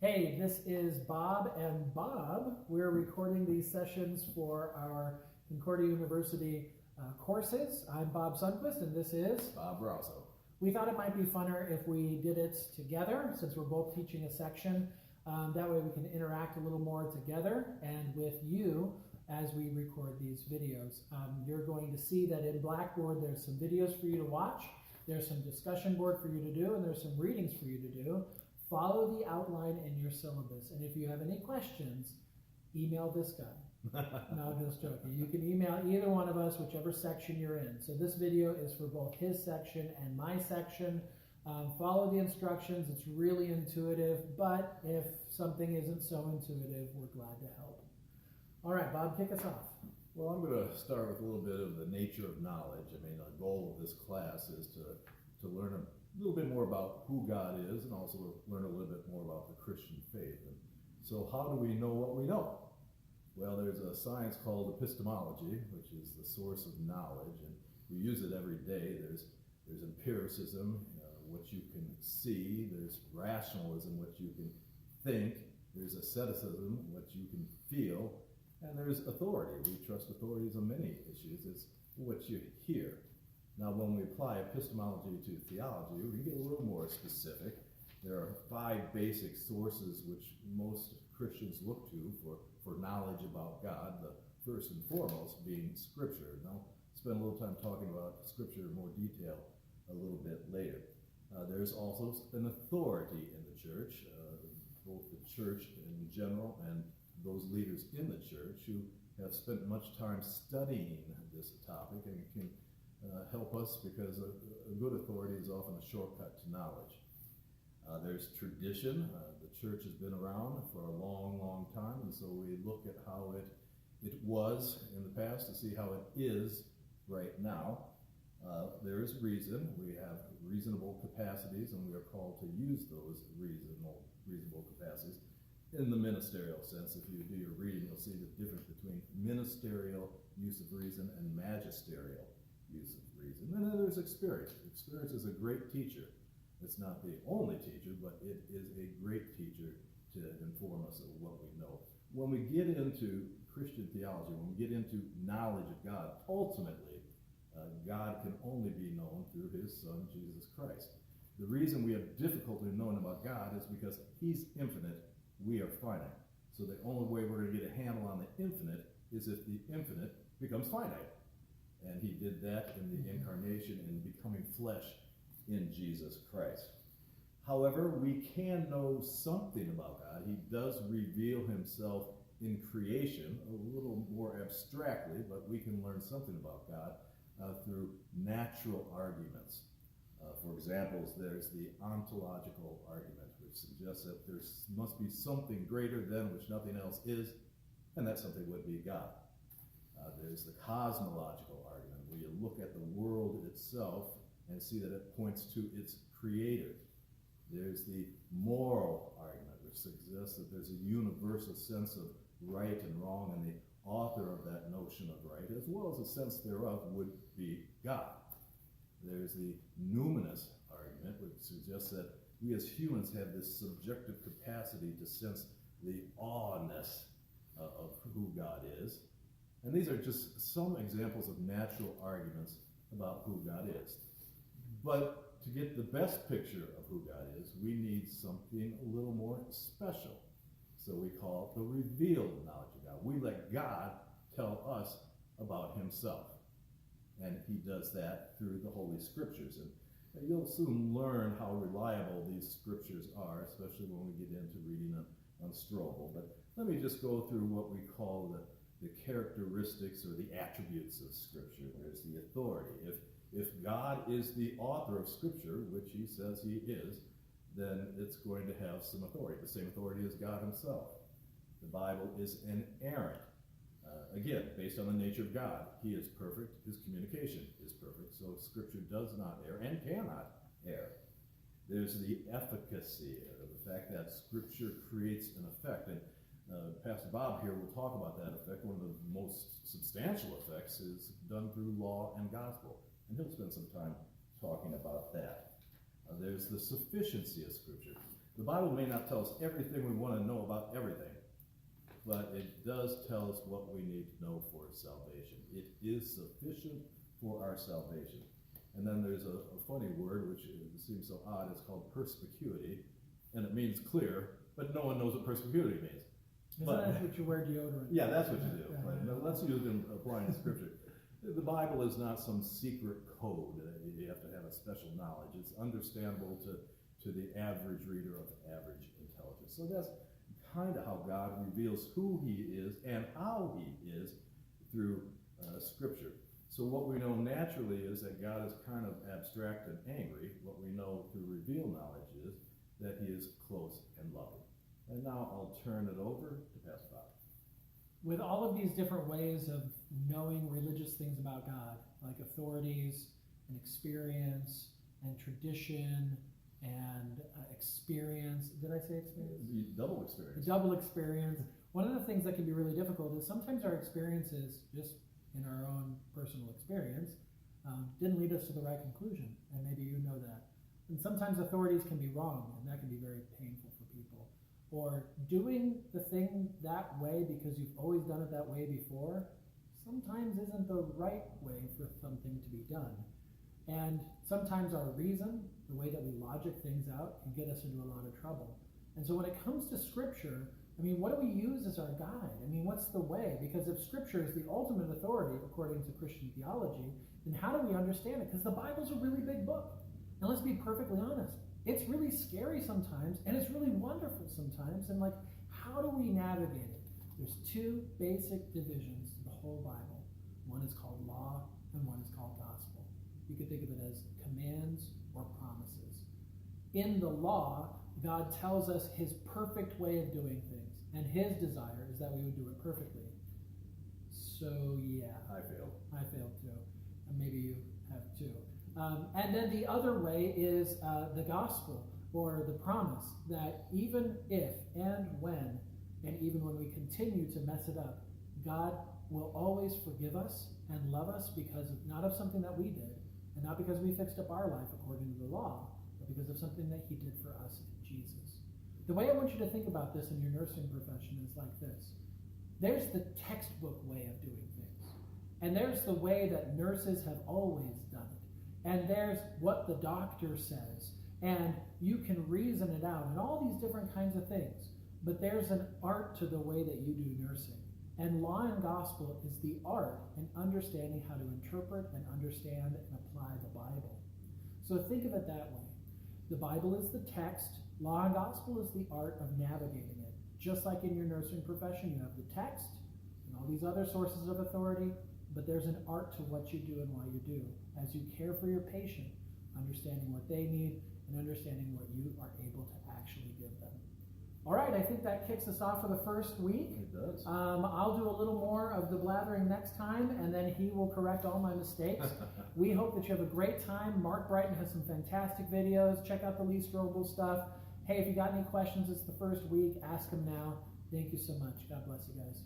Hey, this is Bob and Bob. We're recording these sessions for our Concordia University courses. I'm Bob Sundquist, and this is Bob Rosso. We thought it might be funner if we did it together, since we're both teaching a section. That way we can interact a little more together and with you as we record these videos. You're going to see that in Blackboard there's some videos for you to watch, there's some discussion board for you to do, and there's some readings for you to do. Follow the outline in your syllabus, and if you have any questions, email this guy. No, I'm just joking. You can email either one of us, whichever section you're in. So this video is for both his section and my section. Follow the instructions. It's really intuitive, but if something isn't so intuitive, we're glad to help. All right, Bob, kick us off. Well, I'm going to start with a little bit of the nature of knowledge. I mean, the goal of this class is to learn a little bit more about who God is and also learn a little bit more about the Christian faith. And so how do we know what we know? Well, there's a science called epistemology, which is the source of knowledge, and we use it every day. There's empiricism, what you can see. There's rationalism, what you can think. There's asceticism, what you can feel. And there's authority. We trust authorities on many issues. It's what you hear. Now, when we apply epistemology to theology, we get a little more specific. There are 5 basic sources which most Christians look to for knowledge about God, the first and foremost being Scripture. And I'll spend a little time talking about Scripture in more detail a little bit later. There's also an authority in the church, both the church in general and those leaders in the church who have spent much time studying this topic and can help us, because a good authority is often a shortcut to knowledge. There's tradition. The church has been around for a long, long time, and so we look at how it was in the past to see how it is right now. There is reason. We have reasonable capacities, and we are called to use those reasonable capacities in the ministerial sense. If you do your reading, you'll see the difference between ministerial use of reason and magisterial use of reason. And then there's experience. Experience is a great teacher. It's not the only teacher, but it is a great teacher to inform us of what we know. When we get into Christian theology, when we get into knowledge of God, ultimately, God can only be known through his Son, Jesus Christ. The reason we have difficulty knowing about God is because he's infinite, we are finite. So the only way we're going to get a handle on the infinite is if the infinite becomes finite. And he did that in the incarnation and becoming flesh in Jesus Christ. However, we can know something about God. He does reveal himself in creation, a little more abstractly, but we can learn something about God through natural arguments. For example, there's the ontological argument, which suggests that there must be something greater than which nothing else is, and that something would be God. There's the cosmological argument, where you look at the world itself and see that it points to its creator. There's the moral argument, which suggests that there's a universal sense of right and wrong, and the author of that notion of right, as well as a sense thereof, would be God. There's the numinous argument, which suggests that we as humans have this subjective capacity to sense the awe-ness of who God is. And these are just some examples of natural arguments about who God is. But to get the best picture of who God is, we need something a little more special. So we call it the revealed knowledge of God. We let God tell us about himself. And he does that through the Holy Scriptures. And you'll soon learn how reliable these Scriptures are, especially when we get into reading on Strobel. But let me just go through what we call the characteristics or the attributes of Scripture. There's the authority. If God is the author of Scripture, which he says he is, then it's going to have some authority, the same authority as God himself. The Bible is inerrant. Again, based on the nature of God, he is perfect, his communication is perfect, so Scripture does not err and cannot err. There's the efficacy, the fact that Scripture creates an effect, and Pastor Bob here will talk about that effect. One of the most substantial effects is done through law and gospel, and he'll spend some time talking about that. There's the sufficiency of Scripture. The Bible may not tell us everything we want to know about everything, but it does tell us what we need to know for salvation. It is sufficient for our salvation. And then there's a funny word, which seems so odd, it's called perspicuity, and it means clear, but no one knows what perspicuity means. Isn't that what you wear deodorant? Yeah, that's what you do. Yeah, Right? yeah. Now, let's use it in applying to Scripture. The Bible is not some secret code. You have to have a special knowledge. It's understandable to the average reader of average intelligence. So that's kind of how God reveals who he is and how he is through Scripture. So what we know naturally is that God is kind of abstract and angry. What we know through revealed knowledge is that he is close and loving. And now I'll turn it over to Pastor Bob. With all of these different ways of knowing religious things about God, like authorities and experience and tradition and experience. Did I say experience? The double experience. The double experience. One of the things that can be really difficult is sometimes our experiences, just in our own personal experience, didn't lead us to the right conclusion, and maybe you know that. And sometimes authorities can be wrong, and that can be very painful for people. Or doing the thing that way because you've always done it that way before, sometimes isn't the right way for something to be done. And sometimes our reason, the way that we logic things out, can get us into a lot of trouble. And so when it comes to Scripture, I mean, what do we use as our guide? I mean, what's the way? Because if Scripture is the ultimate authority, according to Christian theology, then how do we understand it? Because the Bible's a really big book. And let's be perfectly honest, it's really scary sometimes, and it's really wonderful sometimes. And like, how do we navigate it? There's two basic divisions to the whole Bible. One is called law, and one is called gospel. You could think of it as commands or promises. In the law, God tells us his perfect way of doing things, and his desire is that we would do it perfectly. So yeah. I failed. I failed too. And maybe you have too. And then the other way is the gospel, or the promise that even if and when, and even when we continue to mess it up, God will always forgive us and love us because of, not of something that we did, and not because we fixed up our life according to the law, but because of something that he did for us in Jesus. The way I want you to think about this in your nursing profession is like this. There's the textbook way of doing things. And there's the way that nurses have always done it. And there's what the doctor says. And you can reason it out and all these different kinds of things. But there's an art to the way that you do nursing. And law and gospel is the art in understanding how to interpret and understand and apply the Bible. So think of it that way. The Bible is the text. Law and gospel is the art of navigating it. Just like in your nursing profession, you have the text and all these other sources of authority, but there's an art to what you do and why you do. As you care for your patient, understanding what they need and understanding what you are able to actually give them. All right, I think that kicks us off for the first week. It does. I'll do a little more of the blathering next time, and then he will correct all my mistakes. We hope that you have a great time. Mark Brighton has some fantastic videos. Check out the Lee Strobel stuff. Hey, if you got any questions, it's the first week. Ask him now. Thank you so much. God bless you guys.